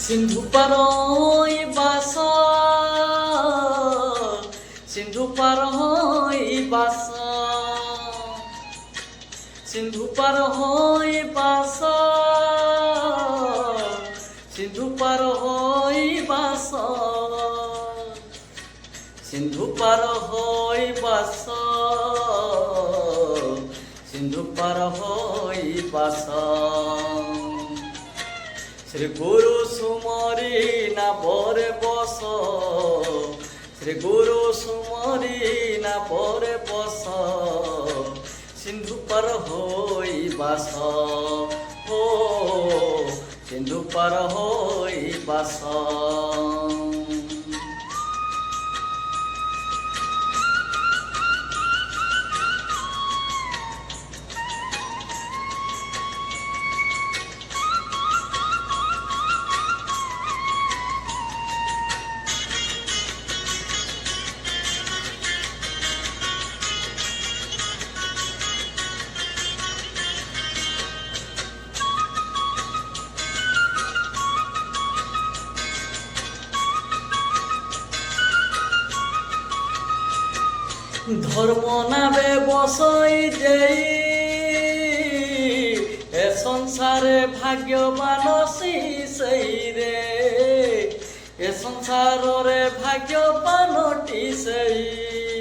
সিন্ধু পারই বাস, সিন্ধু পারই বাস, সিন্ধু পারই বাস, সিন্ধু পারই বাস, সিন্ধু পারই বাস, সিন্ধু পারই বাস। শ্রী গুরু সুমরি না পরে বস, শ্রী গুরু সুমরি না পরে বস, সিন্ধু পার হই বাস, ও সিন্ধু পার হই বাস। ধর্ম নামে বসই যেই এ সংসারে ভাগ্যবান সেই রে, এ সংসারে ভাগ্যবানটি সেই।